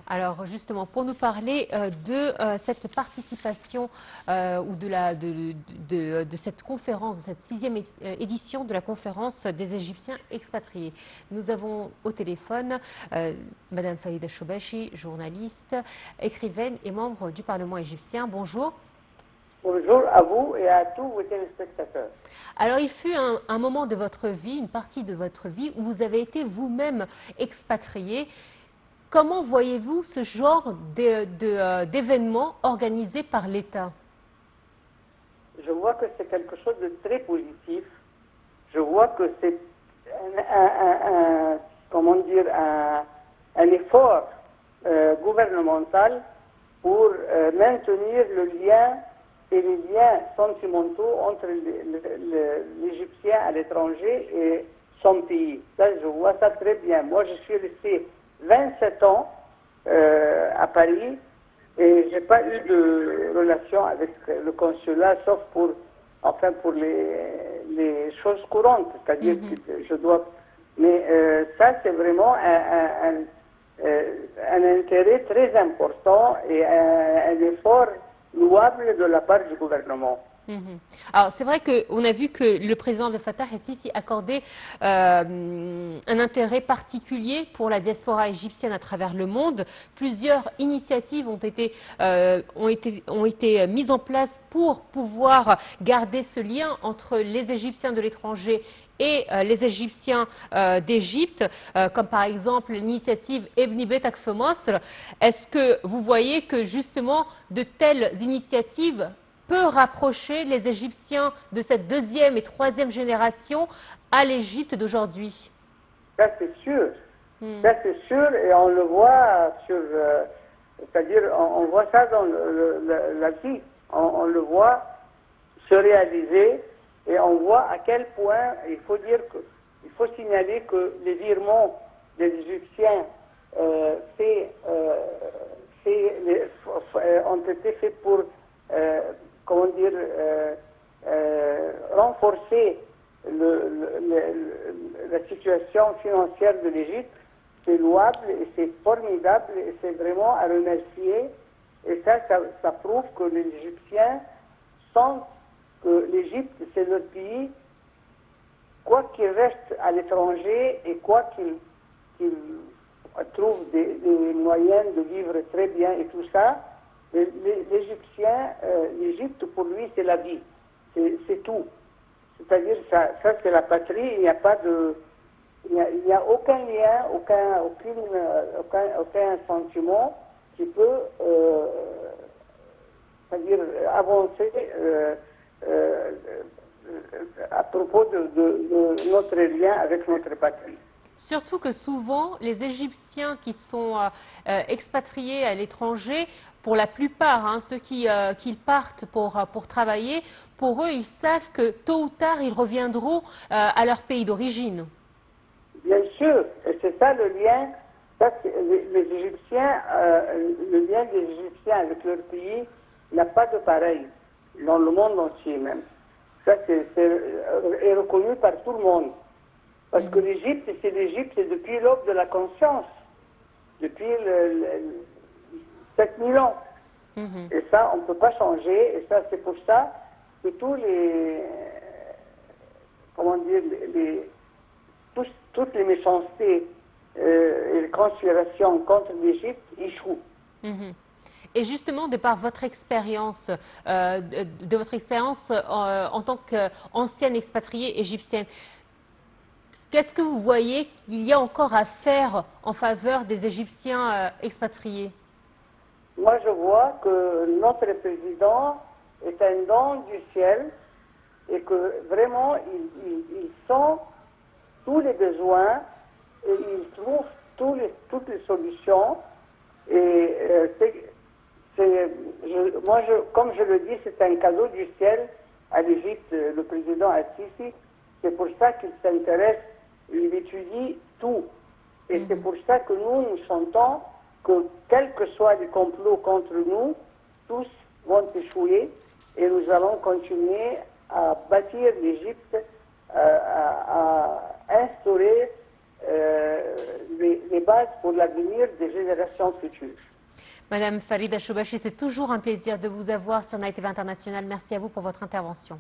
Alors justement, pour nous parler de cette participation ou de cette conférence, de cette 6e édition de la conférence des Égyptiens expatriés, nous avons au téléphone Madame Faïda Choubachi, journaliste, écrivaine et membre du Parlement égyptien. Bonjour. Bonjour à vous et à tous vos téléspectateurs. Alors il fut un moment de votre vie, une partie de votre vie, où vous avez été vous-même expatrié. Comment voyez-vous ce genre d'événements organisés par l'État? Je vois que c'est quelque chose de très positif. Je vois que c'est un effort gouvernemental pour maintenir le lien et les liens sentimentaux entre l'Égyptien à l'étranger et son pays. Ça, je vois ça très bien. Moi, je suis resté 27 ans à Paris et j'ai pas eu de relation avec le consulat, sauf pour les choses courantes, c'est-à-dire que je dois. Mais ça, c'est vraiment un intérêt très important et un effort louable de la part du gouvernement. Alors c'est vrai qu'on a vu que le président de Fattah el-Sisi accordait un intérêt particulier pour la diaspora égyptienne à travers le monde. Plusieurs initiatives ont été mises en place pour pouvoir garder ce lien entre les Égyptiens de l'étranger et les Égyptiens d'Égypte, comme par exemple l'initiative Ebni Betak Femosr. Est-ce que vous voyez que justement de telles initiatives peut rapprocher les Égyptiens de cette 2e et 3e génération à l'Égypte d'aujourd'hui? Ça c'est sûr. Ça c'est sûr et on le voit sur, c'est-à-dire on voit ça dans la vie. On le voit se réaliser et on voit à quel point il faut signaler que les virements des Égyptiens ont été faits pour renforcer la situation financière de l'Égypte. C'est louable et c'est formidable et c'est vraiment à remercier. Et ça prouve que les Égyptiens sentent que l'Égypte, c'est leur pays, quoi qu'ils restent à l'étranger et quoi qu'ils trouvent des moyens de vivre très bien et tout ça, l'Égyptien, l'Égypte pour lui c'est la vie, c'est tout. C'est-à-dire ça c'est la patrie, il n'y a aucun lien, aucun sentiment qui peut c'est-à-dire avancer à propos de notre lien avec notre patrie. Surtout que souvent, les Égyptiens qui sont expatriés à l'étranger, pour la plupart, ceux qui partent pour travailler, pour eux, ils savent que tôt ou tard, ils reviendront à leur pays d'origine. Bien sûr, et c'est ça le lien. Les Égyptiens, le lien des Égyptiens avec leur pays n'a pas de pareil dans le monde entier même. Ça est reconnu par tout le monde. Parce que l'Égypte, c'est depuis l'aube de la conscience, depuis 7000 ans. Et ça, on ne peut pas changer. Et ça, c'est pour ça que toutes les méchancetés et les conspirations contre l'Égypte échouent. Et justement, de par votre expérience, en tant qu'ancienne expatriée égyptienne, qu'est-ce que vous voyez qu'il y a encore à faire en faveur des Égyptiens expatriés? Moi, je vois que notre président est un don du ciel et que vraiment, il sent tous les besoins et il trouve toutes les solutions. Et comme je le dis, c'est un cadeau du ciel à l'Égypte, le président Al-Sisi. C'est pour ça qu'il s'intéresse, il étudie tout. Et c'est pour ça que nous sentons que, quels que soient les complots contre nous, tous vont échouer et nous allons continuer à bâtir l'Égypte, à instaurer les bases pour l'avenir des générations futures. Madame Farida Choubachi, c'est toujours un plaisir de vous avoir sur Night TV International. Merci à vous pour votre intervention.